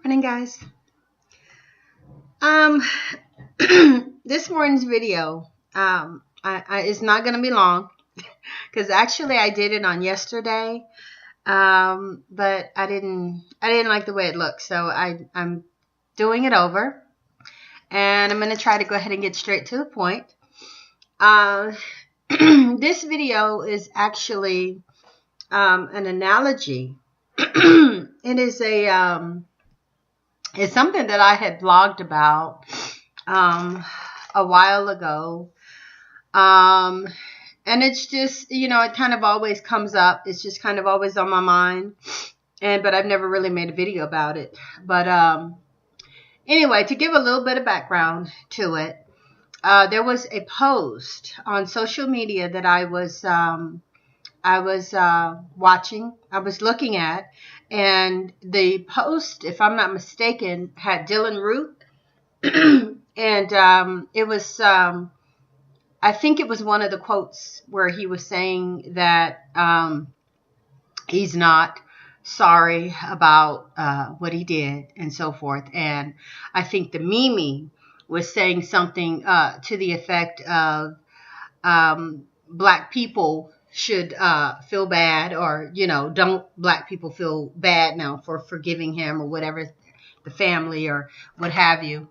Morning, guys. This morning's video, it's not gonna be long because actually I did it on yesterday, but I didn't like the way it looked, so I'm doing it over, and I'm gonna try to go ahead and get straight to the point. This video is actually an analogy. It is it's something that I had blogged about a while ago. And it's just, it kind of always comes up. It's just kind of always on my mind. But I've never really made a video about it. But anyway, to give a little bit of background to it, there was a post on social media that I was watching, I was looking at, and the post, if I'm not mistaken, had Dylan Root, and it was, I think it was one of the quotes where he was saying that he's not sorry about what he did and so forth, and I think the Mimi was saying something to the effect of black people should feel bad, or don't black people feel bad now for forgiving him, or whatever, the family or what have you,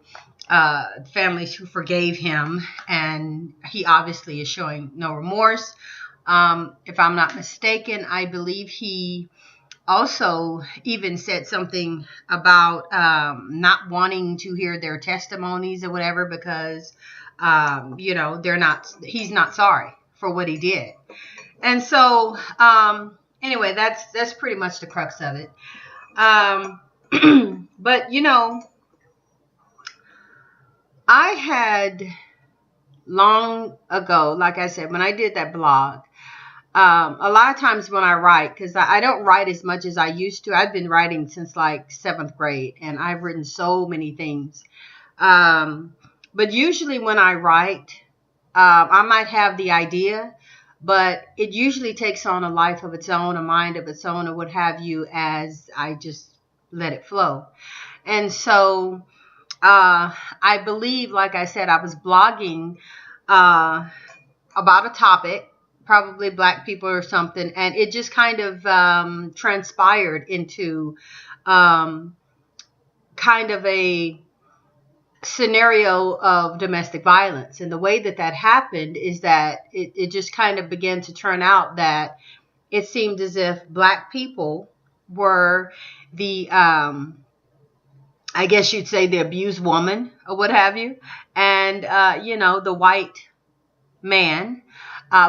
families who forgave him, and he obviously is showing no remorse. If I'm not mistaken, I believe he also even said something about not wanting to hear their testimonies or whatever, because he's not sorry for what he did. And so, anyway, that's pretty much the crux of it. But, I had long ago, like I said, when I did that blog, a lot of times when I write, because I don't write as much as I used to. I've been writing since like 7th grade, and I've written so many things. But usually when I write, I might have the idea, but it usually takes on a life of its own, a mind of its own, or what have you, as I just let it flow. And so I believe, like I said, I was blogging about a topic, probably black people or something, and it just kind of transpired into kind of a scenario of domestic violence. And the way that happened is that it just kind of began to turn out that it seemed as if black people were the I guess you'd say the abused woman or what have you, and the white man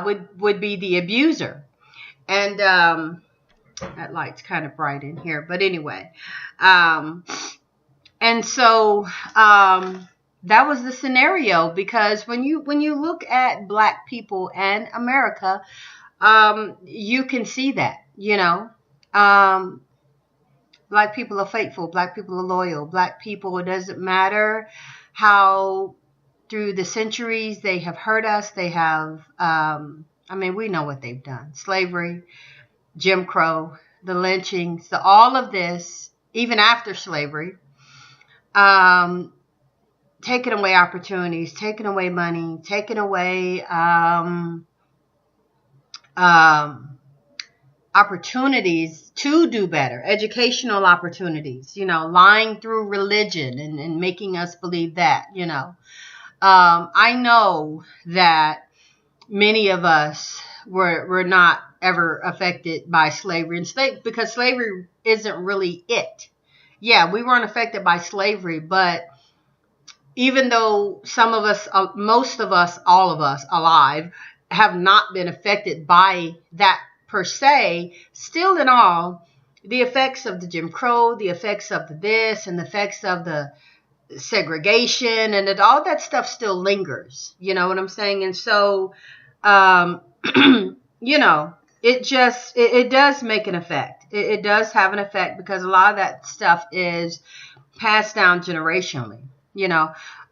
would be the abuser. And that light's kind of bright in here, but anyway, and so that was the scenario, because when you look at black people and America, you can see that, black people are faithful, black people are loyal, black people, it doesn't matter how through the centuries they have hurt us, they have, we know what they've done. Slavery, Jim Crow, the lynchings, all of this, even after slavery, taking away opportunities, taking away money, taking away opportunities to do better, educational opportunities, lying through religion and making us believe that, I know that many of us were not ever affected by slavery, and because slavery isn't really it. Yeah, we weren't affected by slavery, but even though some of us, most of us, all of us alive have not been affected by that per se, still in all, the effects of the Jim Crow, the effects of the this, and the effects of the segregation, and all that stuff still lingers. You know what I'm saying? And so, it does make an effect. It does have an effect, because a lot of that stuff is passed down generationally.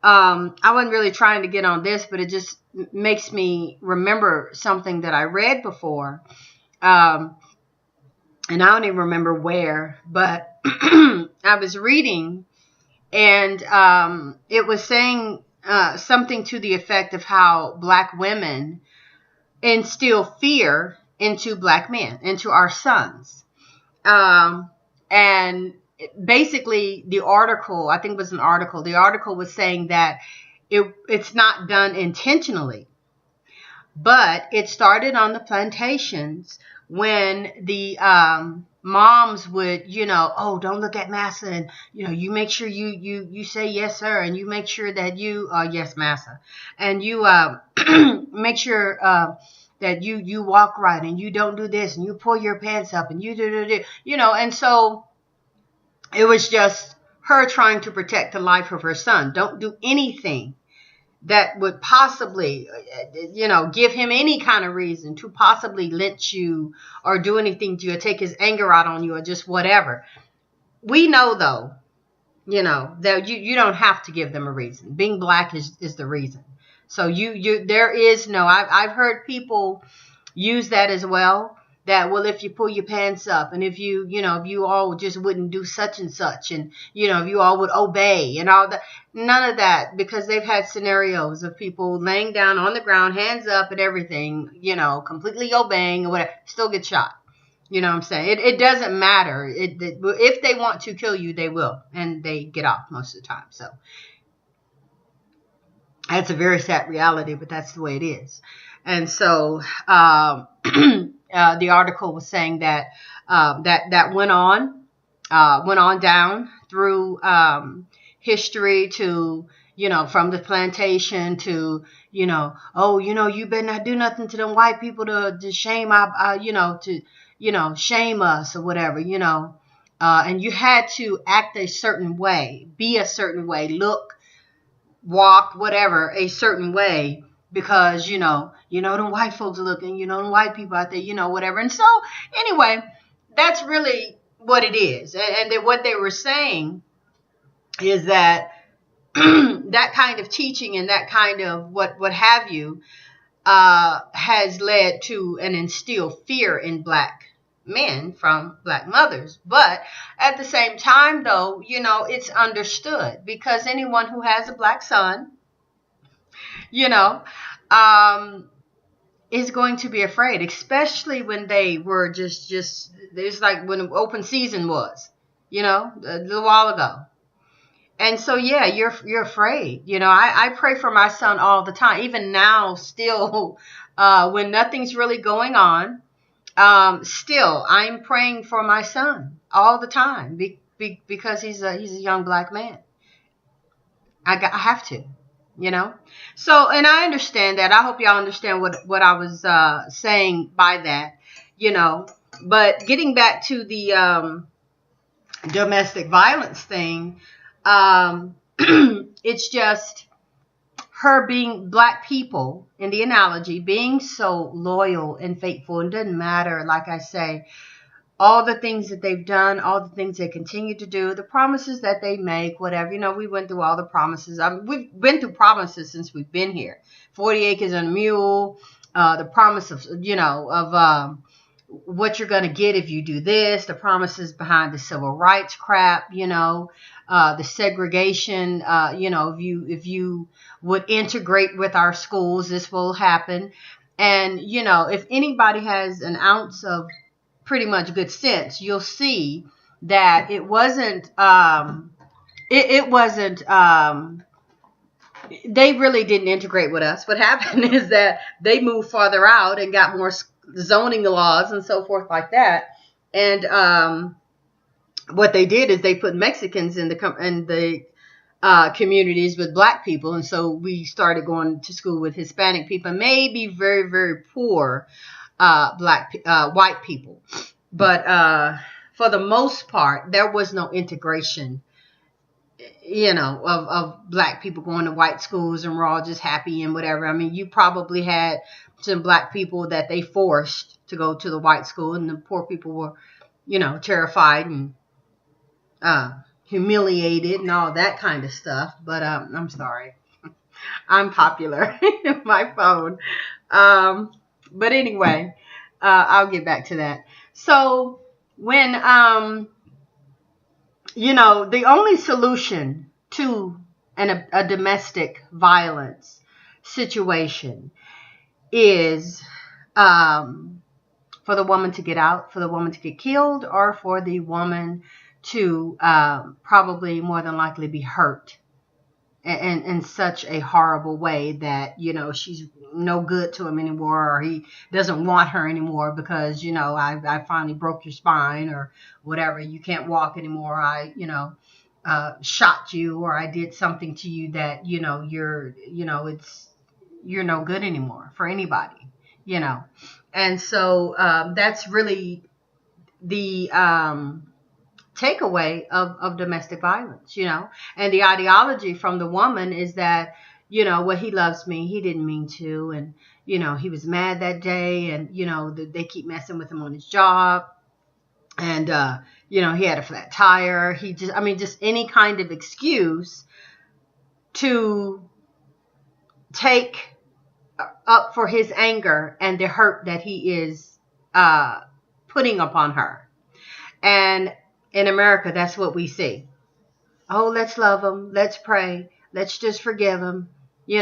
I wasn't really trying to get on this, but it just makes me remember something that I read before. And I don't even remember where, but I was reading, and it was saying something to the effect of how black women instill fear into black men, into our sons. And basically, the article, I think it was an article, the article was saying that it's not done intentionally, but it started on the plantations when the moms would, oh, don't look at massa, and you make sure you say yes sir, and you make sure that you yes massa, and you make sure that you walk right, and you don't do this, and you pull your pants up, and you do, and so it was just her trying to protect the life of her son. Don't do anything that would possibly, give him any kind of reason to possibly lynch you or do anything to you or take his anger out on you or just whatever. We know, though, that you don't have to give them a reason. Being black is the reason. So there is no, I've heard people use that as well. That, well, if you pull your pants up, and if if you all just wouldn't do such and such, and, if you all would obey and all that, none of that, because they've had scenarios of people laying down on the ground, hands up and everything, completely obeying or whatever, still get shot. You know what I'm saying? It doesn't matter. If they want to kill you, they will, and they get off most of the time. So that's a very sad reality, but that's the way it is. And so, the article was saying that that went on down through history to, from the plantation to, you better not do nothing to them white people to shame shame us or whatever, and you had to act a certain way, be a certain way, look, walk, whatever, a certain way. Because, them white folks are looking, them white people out there, whatever. And so, anyway, that's really what it is. And then what they were saying is that that kind of teaching and that kind of what have you has led to and instilled fear in black men from black mothers. But at the same time, though, it's understood, because anyone who has a black son, is going to be afraid, especially when they were just it's like when open season was, a little while ago. And so, yeah, you're afraid. I pray for my son all the time, even now, still, when nothing's really going on. Still, I'm praying for my son all the time because he's a young black man. I have to. So, and I understand that. I hope y'all understand what I was saying by that, but getting back to the domestic violence thing, it's just her being black people, in the analogy, being so loyal and faithful. And doesn't matter, like I say, all the things that they've done, all the things they continue to do, the promises that they make, whatever. We went through all the promises. We've been through promises since we've been here. 40 acres and a mule, the promise of, what you're going to get if you do this, the promises behind the civil rights crap, the segregation, if you would integrate with our schools, this will happen. And, if anybody has an ounce of pretty much good sense, you'll see that it wasn't they really didn't integrate with us. What happened is that they moved farther out and got more zoning laws and so forth like that. And what they did is they put Mexicans in the communities with black people. And so we started going to school with Hispanic people, maybe very, very poor white people. But for the most part, there was no integration, of black people going to white schools and we're all just happy and whatever. I mean, you probably had some black people that they forced to go to the white school, and the poor people were, terrified and humiliated and all that kind of stuff. But I'm sorry. I'm popular in my phone. But anyway, I'll get back to that. So when the only solution to a domestic violence situation is for the woman to get out, for the woman to get killed, or for the woman to probably more than likely be hurt in such a horrible way that, she's no good to him anymore, or he doesn't want her anymore because, I finally broke your spine or whatever. You can't walk anymore. I, shot you, or I did something to you that, you're no good anymore for anybody, And so that's really the takeaway of domestic violence, and the ideology from the woman is that, well, he loves me, he didn't mean to, and, he was mad that day, and, they keep messing with him on his job, and, he had a flat tire, just any kind of excuse to take up for his anger and the hurt that he is putting upon her. And in America, that's what we see. Oh, let's love him. Let's pray. Let's just forgive him. They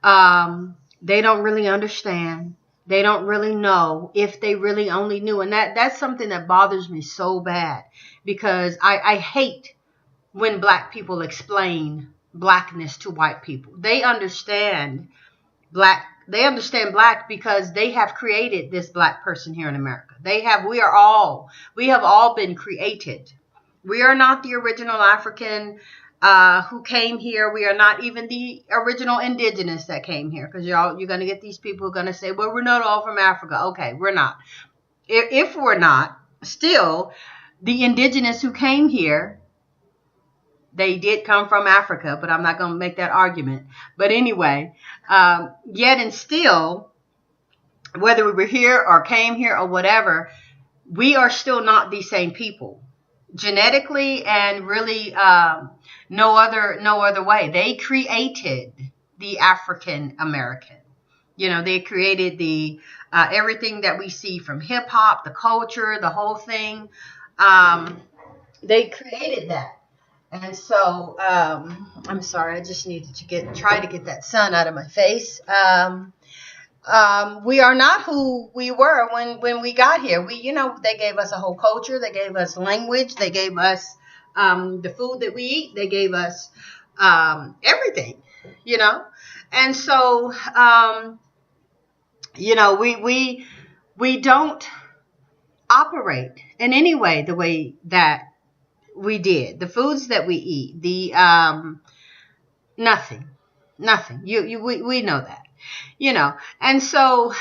don't really understand. They don't really know. If they really only knew. And that's something that bothers me so bad, because I hate when black people explain blackness to white people. They understand black because they have created this black person here in America. We have all been created. We are not the original African who came here. We are not even the original indigenous that came here, because you're going to get these people who are going to say, well, we're not all from Africa. Okay, we're not. If we're not, still, the indigenous who came here, they did come from Africa, but I'm not going to make that argument. But anyway, yet and still, whether we were here or came here or whatever, we are still not the same people, genetically, and really no other way. They created the African American. They created the everything that we see from hip hop, the culture, the whole thing. They created that. And so, I'm sorry, I just needed to try to get that sun out of my face. We are not who we were when we got here. They gave us a whole culture. They gave us language. They gave us the food that we eat. They gave us everything, And so, we don't operate in any way the way that we did. The foods that we eat, the nothing. We know that, and so,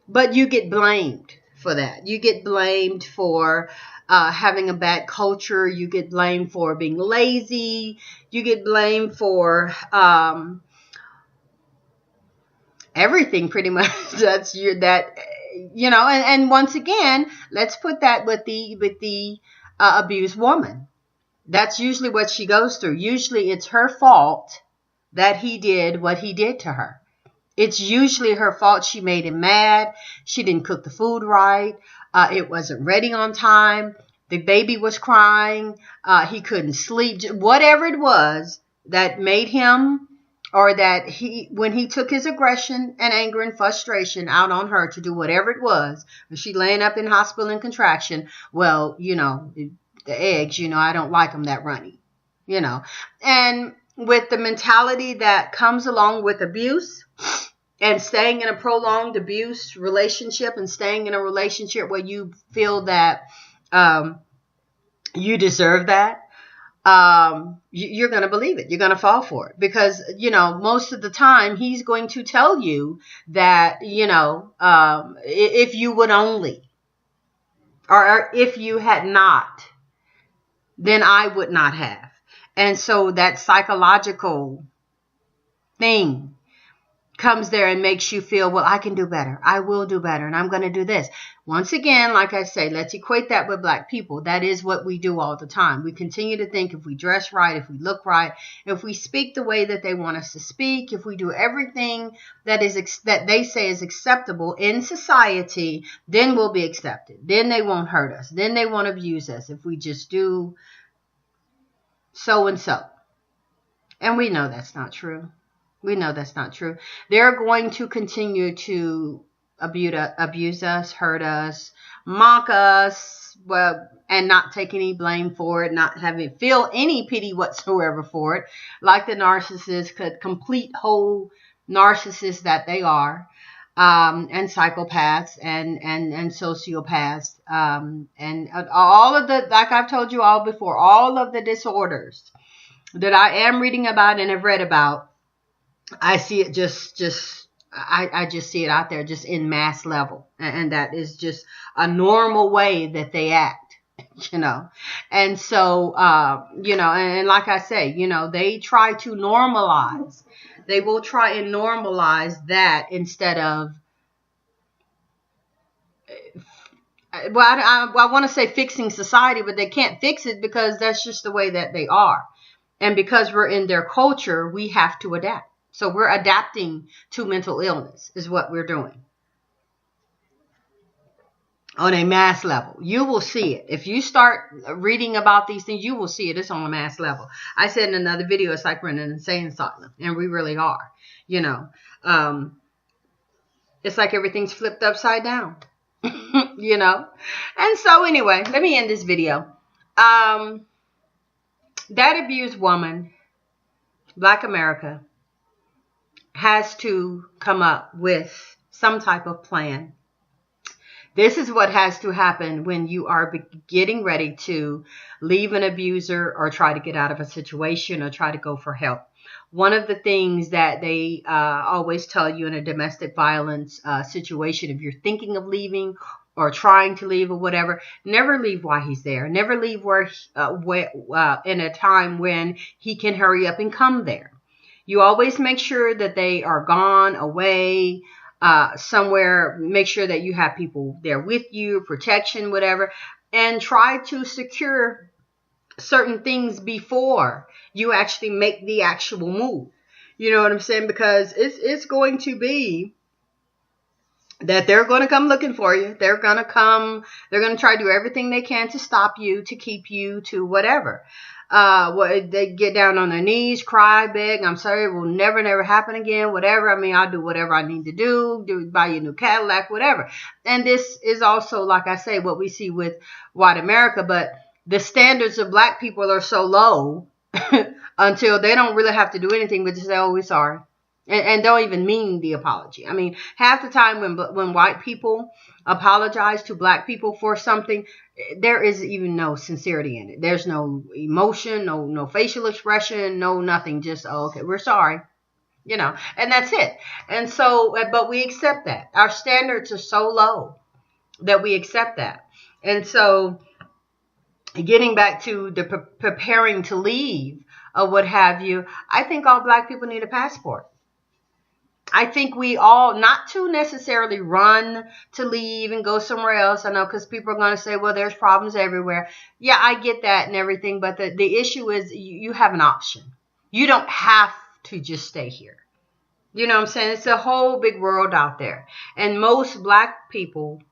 but you get blamed for that. You get blamed for having a bad culture. You get blamed for being lazy. You get blamed for everything, pretty much. And once again, let's put that with the abused woman. That's usually what she goes through. Usually it's her fault that he did what he did to her. It's usually her fault. She made him mad. She didn't cook the food right. It wasn't ready on time. The baby was crying. He couldn't sleep. Whatever it was that made him, or that when he took his aggression and anger and frustration out on her to do whatever it was, she laying up in hospital in contraction, well, the eggs, I don't like them that runny, And with the mentality that comes along with abuse and staying in a prolonged abuse relationship, and staying in a relationship where you feel that you deserve that, you're going to believe it. You're going to fall for it, because, most of the time he's going to tell you that, if you would only, or if you had not, then I would not have. And so that psychological thing comes there and makes you feel, well, I can do better. I will do better. And I'm going to do this. Once again, like I say, let's equate that with black people. That is what we do all the time. We continue to think if we dress right, if we look right, if we speak the way that they want us to speak, if we do everything that they say is acceptable in society, then we'll be accepted. Then they won't hurt us. Then they won't abuse us if we just do so and so. And we know that's not true. We know that's not true. They're going to continue to abuse us, hurt us, mock us, well, and not take any blame for it, not feel any pity whatsoever for it, like the narcissist, complete whole narcissists that they are, and psychopaths and sociopaths, and all of the, like I've told you all before, all of the disorders that I am reading about and have read about, I see it I just see it out there just in mass level. And that is just a normal way that they act, you know. And so, you know, and like I say, you know, they try to normalize. They will try and normalize that instead of, well, I want to say fixing society, but they can't fix it because that's just the way that they are. And because we're in their culture, we have to adapt. So we're adapting to mental illness is what we're doing. On a mass level. You will see it. If you start reading about these things, you will see it. It's on a mass level. I said in another video, it's like we're in an insane asylum. And we really are. You know. It's like everything's flipped upside down. You know. And so anyway, let me end this video. That abused woman, Black America, has to come up with some type of plan. This is what has to happen when you are getting ready to leave an abuser or try to get out of a situation or try to go for help. One of the things that they always tell you in a domestic violence situation, if you're thinking of leaving or trying to leave or whatever, never leave while he's there. Never leave in a time when he can hurry up and come there. You always make sure that they are gone, away, somewhere. Make sure that you have people there with you, protection, whatever, and try to secure certain things before you actually make the actual move. You know what I'm saying? Because it's going to be that they're going to come looking for you. They're going to try to do everything they can to stop you, to keep you, to whatever. They get down on their knees, cry, beg, I'm sorry, it will never happen again, whatever. I mean, I'll do whatever I need to do, buy you a new Cadillac, whatever. And this is also, like I say, what we see with white America, but the standards of black people are so low until they don't really have to do anything but just say, oh, we're sorry. And don't even mean the apology. I mean, half the time when white people apologize to black people for something, there is even no sincerity in it. There's no emotion, no facial expression, no nothing. Just, oh, okay, we're sorry. You know, and that's it. And so, but we accept that. Our standards are so low that we accept that. And so, getting back to the preparing to leave or what have you, I think all black people need a passport. I think we all, not to necessarily run to leave and go somewhere else. I know, because people are going to say, well, there's problems everywhere. Yeah, I get that and everything. But the issue is you have an option. You don't have to just stay here. You know what I'm saying? It's a whole big world out there. And most black people,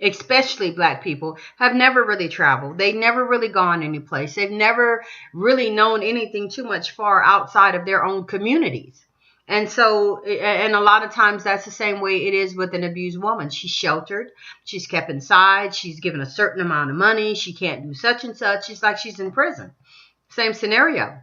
especially black people, have never really traveled. They've never really gone any place. They've never really known anything too much far outside of their own communities. And so, and a lot of times that's the same way it is with an abused woman. She's sheltered. She's kept inside. She's given a certain amount of money. She can't do such and such. It's like she's in prison. Same scenario.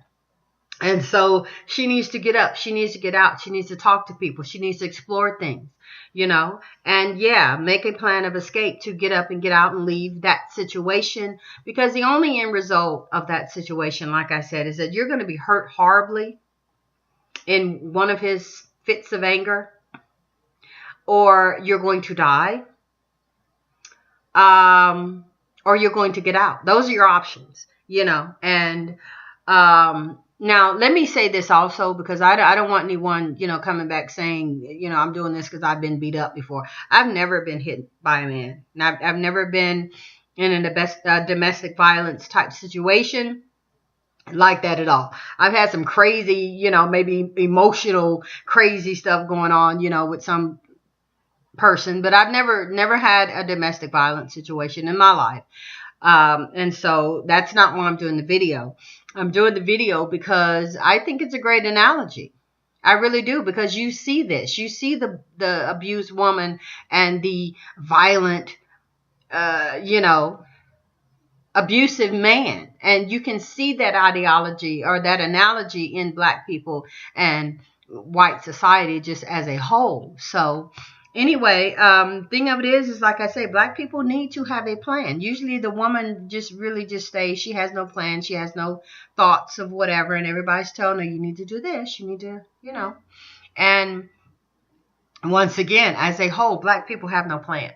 And so she needs to get up. She needs to get out. She needs to talk to people. She needs to explore things, you know, and yeah, make a plan of escape to get up and get out and leave that situation. Because the only end result of that situation, like I said, is that you're going to be hurt horribly in one of his fits of anger, or you're going to die, or you're going to get out. Those are your options, you know, and Now, let me say this also, because I don't want anyone, coming back saying, I'm doing this because I've been beat up before. I've never been hit by a man. And I've never been in a domestic violence type situation like that at all. I've had some crazy, maybe emotional, crazy stuff going on, with some person, but I've never had a domestic violence situation in my life. And so that's not why I'm doing the video. I'm doing the video because I think it's a great analogy. I really do, because you see this. You see the abused woman and the violent, abusive man. And you can see that ideology or that analogy in Black people and white society just as a whole. So anyway, thing of it is like I say, Black people need to have a plan. Usually the woman just really just stays. She has no plan. She has no thoughts of whatever. And everybody's telling her, you need to do this. You need to, And once again, as a whole, Black people have no plan.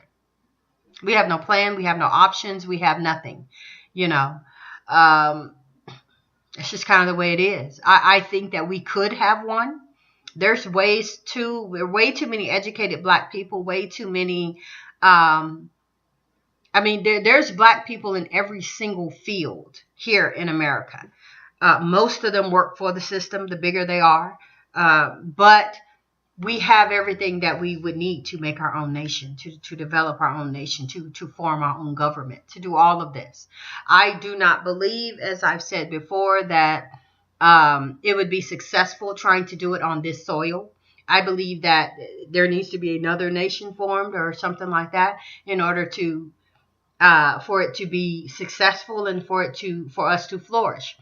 We have no plan. We have no options. We have nothing, It's just kind of the way it is. I think that we could have one. There's way too many educated Black people, way too many. There's Black people in every single field here in America. Most of them work for the system, the bigger they are. But we have everything that we would need to make our own nation, to develop our own nation, to form our own government, to do all of this. I do not believe, as I've said before, that it would be successful trying to do it on this soil. I believe that there needs to be another nation formed or something like that in order to for it to be successful and for us to flourish.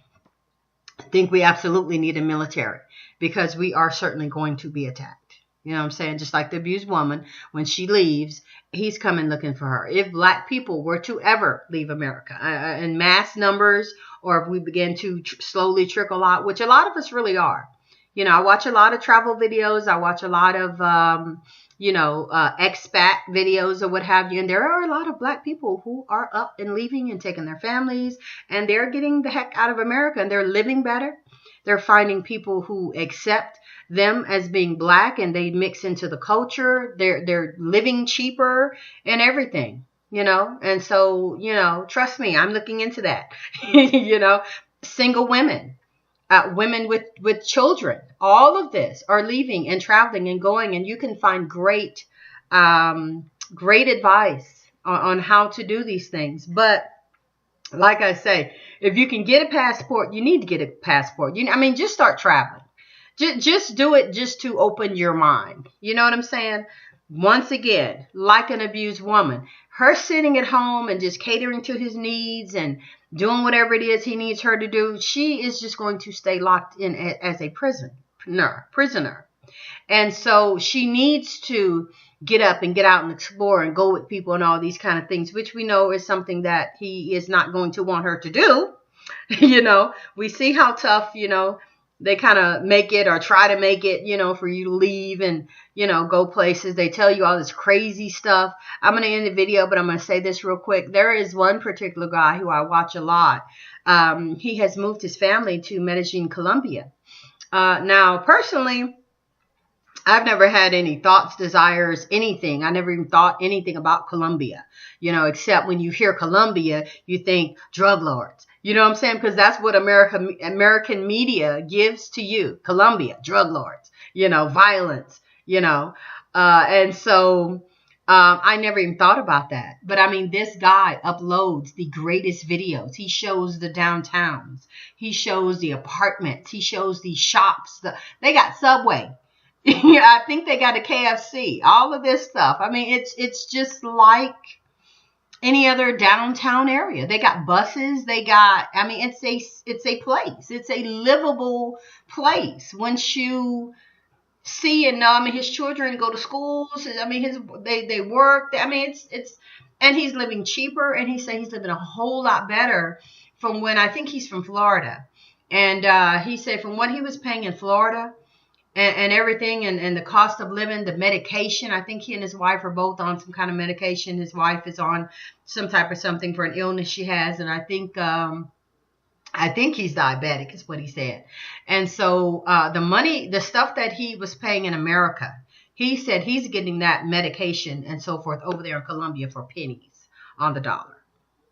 I think we absolutely need a military, because we are certainly going to be attacked. You know what I'm saying? Just like the abused woman, when she leaves, he's coming looking for her. If Black people were to ever leave America in mass numbers, or if we begin to slowly trickle out, which a lot of us really are. I watch a lot of travel videos. I watch a lot of, expat videos or what have you. And there are a lot of Black people who are up and leaving and taking their families, and they're getting the heck out of America, and they're living better. They're finding people who accept them as being Black, and they mix into the culture. They're living cheaper and everything, And so, trust me, I'm looking into that. Single women, women with children, all of this are leaving and traveling and going, and you can find great advice on how to do these things. But like I say, if you can get a passport, you need to get a passport. Just start traveling. Just do it just to open your mind. You know what I'm saying? Once again, like an abused woman, her sitting at home and just catering to his needs and doing whatever it is he needs her to do, she is just going to stay locked in as a prisoner. And so she needs to get up and get out and explore and go with people and all these kind of things, which we know is something that he is not going to want her to do. We see how tough, they kind of make it or try to make it, for you to leave and, go places. They tell you all this crazy stuff. I'm going to end the video, but I'm going to say this real quick. There is one particular guy who I watch a lot. He has moved his family to Medellin, Colombia. Now, personally, I've never had any thoughts, desires, anything. I never even thought anything about Colombia, except when you hear Colombia, you think drug lords. You know what I'm saying? Because that's what American media gives to you. Colombia, drug lords, violence, and so I never even thought about that. But this guy uploads the greatest videos. He shows the downtowns. He shows the apartments. He shows the shops. They got Subway. I think they got a KFC. All of this stuff. It's just like any other downtown area. They got buses. They got, it's a place. It's a livable place. Once you see and know, his children go to schools. They work. It's, and he's living cheaper. And he said he's living a whole lot better from when, I think he's from Florida. And he said from what he was paying in Florida and everything, and the cost of living, the medication. I think he and his wife are both on some kind of medication. His wife is on some type of something for an illness she has. And I think, I I think he's diabetic is what he said. And so the stuff that he was paying in America, he said he's getting that medication and so forth over there in Colombia for pennies on the dollar.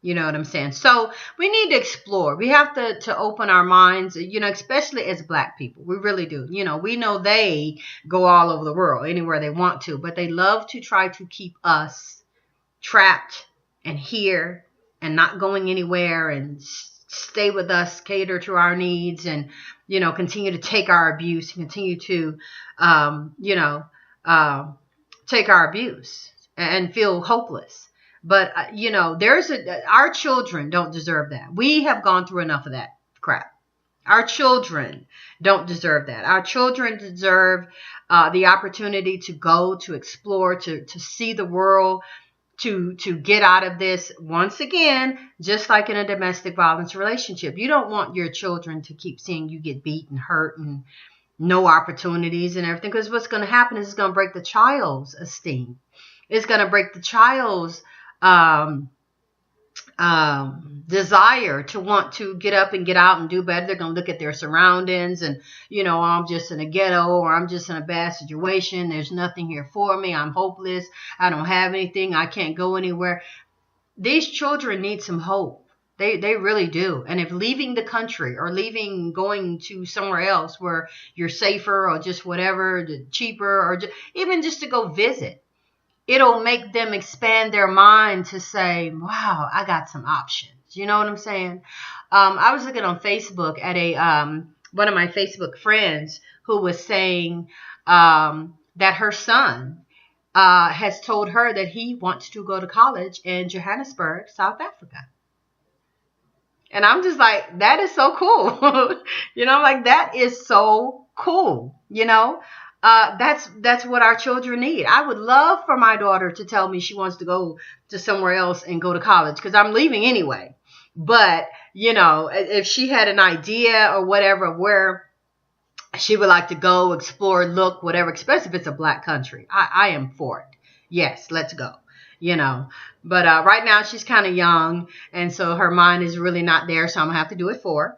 You know what I'm saying? So we need to explore. We have to open our minds, especially as Black people. We really do. We know they go all over the world, anywhere they want to, but they love to try to keep us trapped and here and not going anywhere and stay with us, cater to our needs, and, continue to take our abuse, continue to, take our abuse and feel hopeless. But, our children don't deserve that. We have gone through enough of that crap. Our children don't deserve that. Our children deserve the opportunity to go, to explore, to see the world, to get out of this. Once again, just like in a domestic violence relationship, you don't want your children to keep seeing you get beat and hurt and no opportunities and everything, because what's going to happen is it's going to break the child's esteem. It's going to break the child's desire to want to get up and get out and do better. They're going to look at their surroundings and, I'm just in a ghetto, or I'm just in a bad situation. There's nothing here for me. I'm hopeless. I don't have anything. I can't go anywhere. These children need some hope. They really do. And if leaving the country or going to somewhere else where you're safer or just whatever, cheaper, or even just to go visit, it'll make them expand their mind to say, wow, I got some options. You know what I'm saying? I was looking on Facebook at one of my Facebook friends who was saying that her son has told her that he wants to go to college in Johannesburg, South Africa. And I'm just like, that is so cool. That is so cool. That's what our children need. I would love for my daughter to tell me she wants to go to somewhere else and go to college, because I'm leaving anyway. But, if she had an idea or whatever where she would like to go, explore, look, whatever, especially if it's a Black country, I am for it. Yes, let's go. But right now she's kind of young, and so her mind is really not there, so I'm gonna have to do it for her.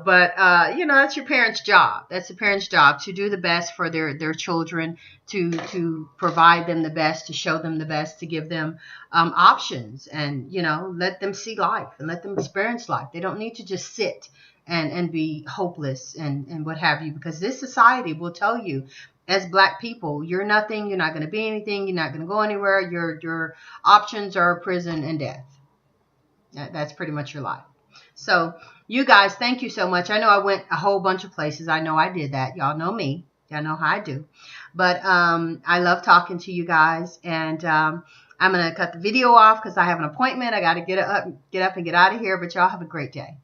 But that's your parents' job. That's the parents' job, to do the best for their children, to provide them the best, to show them the best, to give them options, and let them see life and let them experience life. They don't need to just sit and be hopeless and what have you, because this society will tell you, as Black people, you're nothing, you're not going to be anything, you're not going to go anywhere, your options are prison and death. That's pretty much your life. So you guys, thank you so much. I know I went a whole bunch of places. I know I did that. Y'all know me. Y'all know how I do. But I love talking to you guys. And I'm going to cut the video off because I have an appointment. I got to get up and get out of here. But y'all have a great day.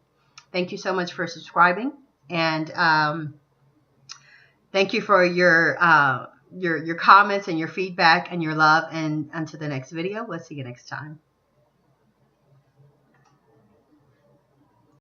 Thank you so much for subscribing. And thank you for your comments and your feedback and your love. And until the next video, we'll see you next time.